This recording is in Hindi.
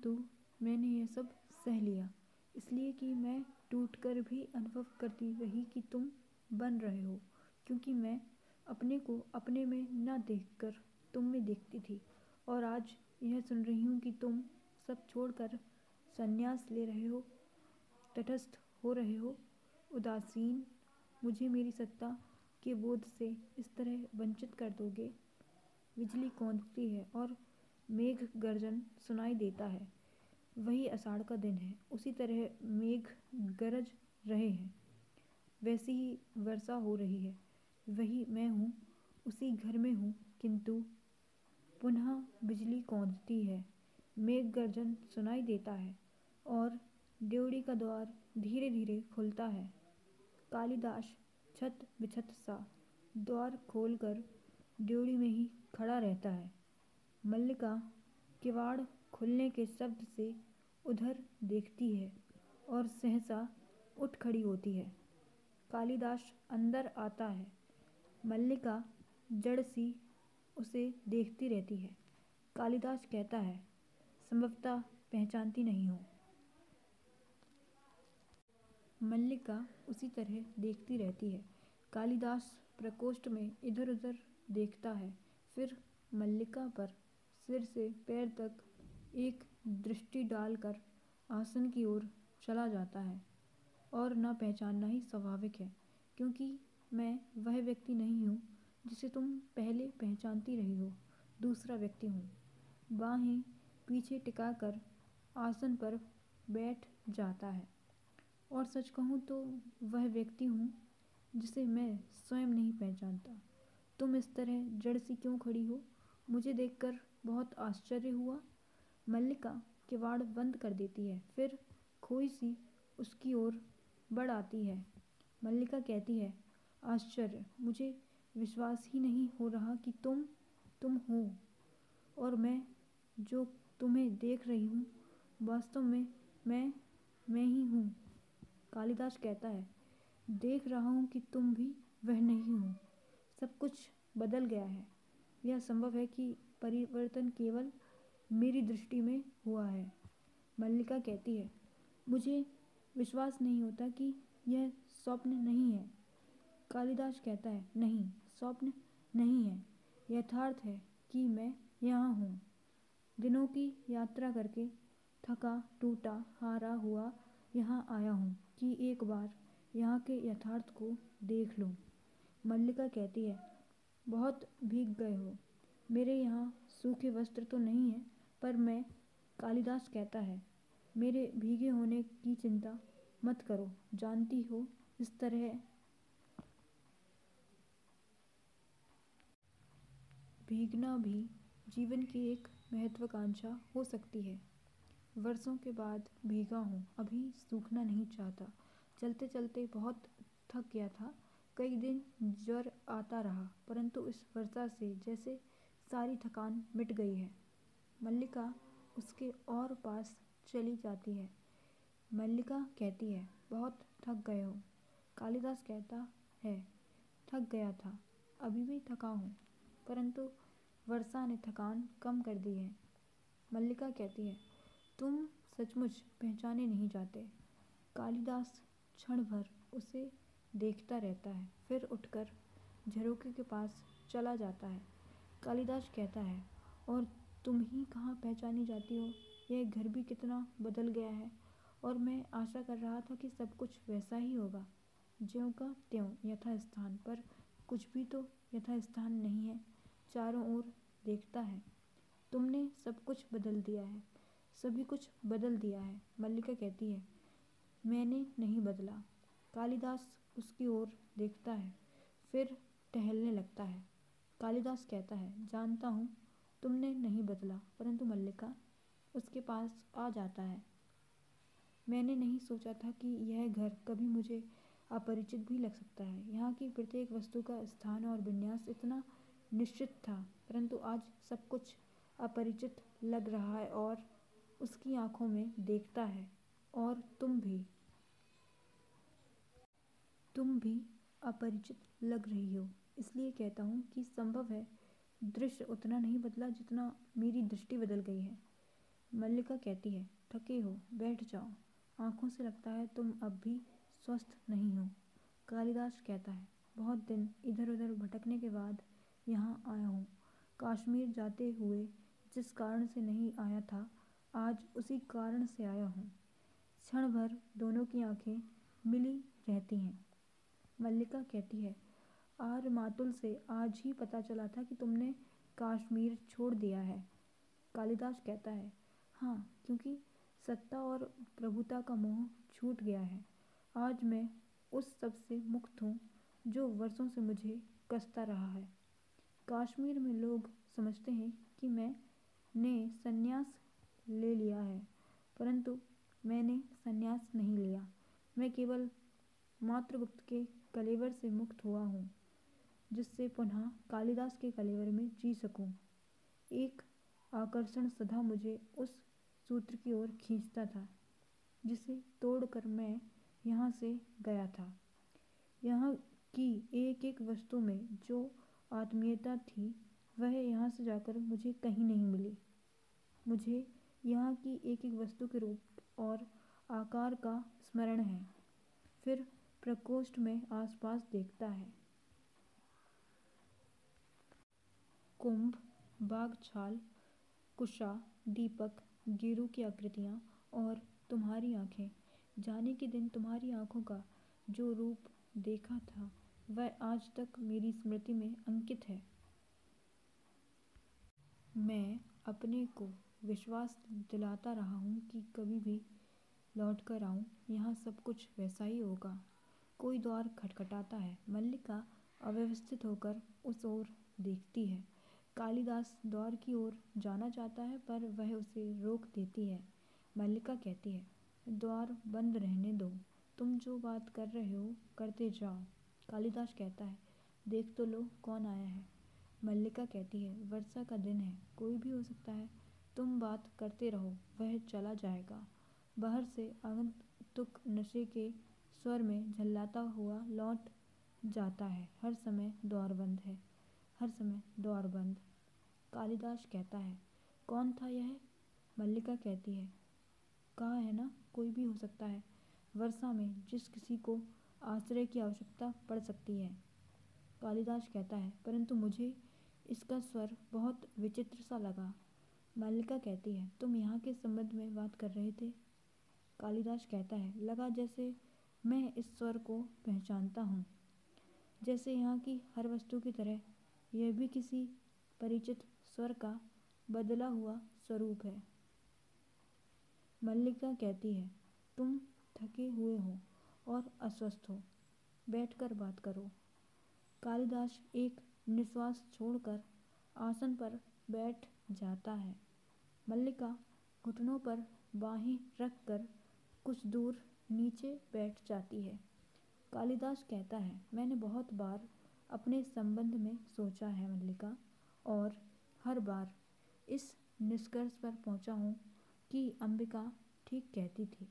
परंतु मैंने यह सब सह लिया, इसलिए कि मैं टूटकर भी अनुभव करती रही कि तुम बन रहे हो, क्योंकि मैं अपने को अपने में न देखकर तुम में देखती थी। और आज यह सुन रही हूँ कि तुम सब छोड़कर संन्यास ले रहे हो, तटस्थ हो रहे हो, उदासीन। मुझे मेरी सत्ता के बोध से इस तरह वंचित कर दोगे। बिजली कौंधती है और मेघ गर्जन सुनाई देता है। वही आषाढ़ का दिन है, उसी तरह मेघ गरज रहे हैं, वैसी ही वर्षा हो रही है। वही मैं हूँ, उसी घर में हूँ, किंतु पुनः बिजली कौंधती है, मेघ गर्जन सुनाई देता है और ड्योढ़ी का द्वार धीरे धीरे खुलता है। कालिदास छत बिछत सा द्वार खोलकर ड्योढ़ी में ही खड़ा रहता है। मल्लिका किवाड़ खुलने के शब्द से उधर देखती है और सहसा उठ खड़ी होती है। कालिदास अंदर आता है। मल्लिका जड़ सी उसे देखती रहती है। कालिदास कहता है, संभवतः पहचानती नहीं हो। मल्लिका उसी तरह देखती रहती है। कालिदास प्रकोष्ठ में इधर उधर देखता है, फिर मल्लिका पर सिर से पैर तक एक दृष्टि डालकर आसन की ओर चला जाता है। और न पहचानना ही स्वाभाविक है, क्योंकि मैं वह व्यक्ति नहीं हूँ जिसे तुम पहले पहचानती रही हो, दूसरा व्यक्ति हूँ। बाहें पीछे टिकाकर आसन पर बैठ जाता है। और सच कहूँ तो वह व्यक्ति हूँ जिसे मैं स्वयं नहीं पहचानता। तुम इस तरह जड़ सी क्यों खड़ी हो? मुझे देखकर बहुत आश्चर्य हुआ। मल्लिका किवाड़ बंद कर देती है, फिर खोई सी उसकी ओर बढ़ आती है। मल्लिका कहती है, आश्चर्य, मुझे विश्वास ही नहीं हो रहा कि तुम हो, और मैं जो तुम्हें देख रही हूँ वास्तव में मैं ही हूँ। कालिदास कहता है, देख रहा हूँ कि तुम भी वह नहीं हो। सब कुछ बदल गया है। यह संभव है कि परिवर्तन केवल मेरी दृष्टि में हुआ है। मल्लिका कहती है, मुझे विश्वास नहीं होता कि यह स्वप्न नहीं है। कालिदास कहता है, नहीं, स्वप्न नहीं है, यथार्थ है कि मैं यहाँ हूँ। दिनों की यात्रा करके थका टूटा हारा हुआ यहाँ आया हूँ कि एक बार यहाँ के यथार्थ को देख लूँ। मल्लिका कहती है, बहुत भीग गए हो। मेरे यहाँ सूखे वस्त्र तो नहीं है, पर मैं। कालिदास कहता है, मेरे भीगे होने की चिंता मत करो। जानती हो, इस तरह भीगना भी जीवन की एक महत्वाकांक्षा हो सकती है। वर्षों के बाद भीगा हूँ, अभी सूखना नहीं चाहता। चलते चलते बहुत थक गया था। कई दिन ज्वर आता रहा, परंतु इस वर्षा से जैसे सारी थकान मिट गई है। मल्लिका उसके और पास चली जाती है। मल्लिका कहती है, बहुत थक गए हो। कालिदास कहता है, थक गया था, अभी भी थका हूँ, परंतु वर्षा ने थकान कम कर दी है। मल्लिका कहती है, तुम सचमुच पहचाने नहीं जाते। कालिदास क्षण भर उसे देखता रहता है, फिर उठकर झरोखे के पास चला जाता है। कालिदास कहता है, और तुम ही कहाँ पहचानी जाती हो? यह घर भी कितना बदल गया है, और मैं आशा कर रहा था कि सब कुछ वैसा ही होगा, ज्यों का त्यों यथास्थान, पर कुछ भी तो यथास्थान नहीं है। चारों ओर देखता है, तुमने सब कुछ बदल दिया है, सभी कुछ बदल दिया है। मल्लिका कहती है, मैंने नहीं बदला। कालिदास उसकी ओर देखता है, फिर टहलने लगता है। कालिदास कहता है, जानता हूँ तुमने नहीं बदला, परंतु मल्लिका उसके पास आ जाता है। मैंने नहीं सोचा था कि यह घर कभी मुझे अपरिचित भी लग सकता है। यहाँ की प्रत्येक वस्तु का स्थान और विन्यास इतना निश्चित था, परंतु आज सब कुछ अपरिचित लग रहा है। और उसकी आंखों में देखता है, और तुम भी अपरिचित लग रही हो। इसलिए कहता हूँ कि संभव है दृश्य उतना नहीं बदला जितना मेरी दृष्टि बदल गई है। मल्लिका कहती है, थके हो, बैठ जाओ। आंखों से लगता है तुम अब भी स्वस्थ नहीं हो। कालिदास कहता है, बहुत दिन इधर उधर भटकने के बाद यहाँ आया हूँ। कश्मीर जाते हुए जिस कारण से नहीं आया था, आज उसी कारण से आया हूँ। क्षण भर दोनों की आंखें मिली रहती हैं। मल्लिका कहती है, आर्य मातुल से आज ही पता चला था कि तुमने कश्मीर छोड़ दिया है। कालिदास कहता है, हाँ, क्योंकि सत्ता और प्रभुता का मोह छूट गया है। आज मैं उस सब से मुक्त हूँ जो वर्षों से मुझे कसता रहा है। कश्मीर में लोग समझते हैं कि मैंने संन्यास ले लिया है, परंतु मैंने संन्यास नहीं लिया। मैं केवल मातृगुप्त के कलेवर से मुक्त हुआ हूँ, जिससे पुनः कालिदास के कलेवर में जी सकूं। एक आकर्षण सदा मुझे उस सूत्र की ओर खींचता था जिसे तोड़कर मैं यहाँ से गया था। यहाँ की एक एक वस्तु में जो आत्मीयता थी, वह यहाँ से जाकर मुझे कहीं नहीं मिली। मुझे यहाँ की एक एक वस्तु के रूप और आकार का स्मरण है। फिर प्रकोष्ठ में आसपास देखता है। कुंभ, बागछाल, कुशा, दीपक, गेरू की आकृतियाँ और तुम्हारी आंखें। जाने के दिन तुम्हारी आंखों का जो रूप देखा था, वह आज तक मेरी स्मृति में अंकित है। मैं अपने को विश्वास दिलाता रहा हूँ कि कभी भी लौट कर आऊँ, यहाँ सब कुछ वैसा ही होगा। कोई द्वार खटखटाता है। मल्लिका अव्यवस्थित होकर उस ओर देखती है। कालिदास द्वार की ओर जाना चाहता है, पर वह उसे रोक देती है। मल्लिका कहती है, द्वार बंद रहने दो, तुम जो बात कर रहे हो करते जाओ। कालिदास कहता है, देख तो लो कौन आया है। मल्लिका कहती है, वर्षा का दिन है, कोई भी हो सकता है। तुम बात करते रहो, वह चला जाएगा। बाहर से आगंतुक नशे के स्वर में झल्लाता हुआ लौट जाता है। हर समय द्वार बंद है, हर समय द्वार बंद। कालिदास कहता है, कौन था यह? मल्लिका कहती है, कहा है ना, कोई भी हो सकता है। वर्षा में जिस किसी को आश्रय की आवश्यकता पड़ सकती है। कालिदास कहता है, परंतु मुझे इसका स्वर बहुत विचित्र सा लगा। मल्लिका कहती है, तुम यहाँ के संबंध में बात कर रहे थे? कालिदास कहता है, लगा जैसे मैं इस स्वर को पहचानता हूँ, जैसे यहाँ की हर वस्तु की तरह यह भी किसी परिचित स्वर का बदला हुआ स्वरूप है। मल्लिका कहती है, तुम थके हुए हो और अस्वस्थ हो, बैठकर बात करो। कालिदास एक निश्वास छोड़कर आसन पर बैठ जाता है। मल्लिका घुटनों पर बाहें रखकर कुछ दूर नीचे बैठ जाती है। कालिदास कहता है, मैंने बहुत बार अपने संबंध में सोचा है मल्लिका, और हर बार इस निष्कर्ष पर पहुंचा हूँ कि अंबिका ठीक कहती थी।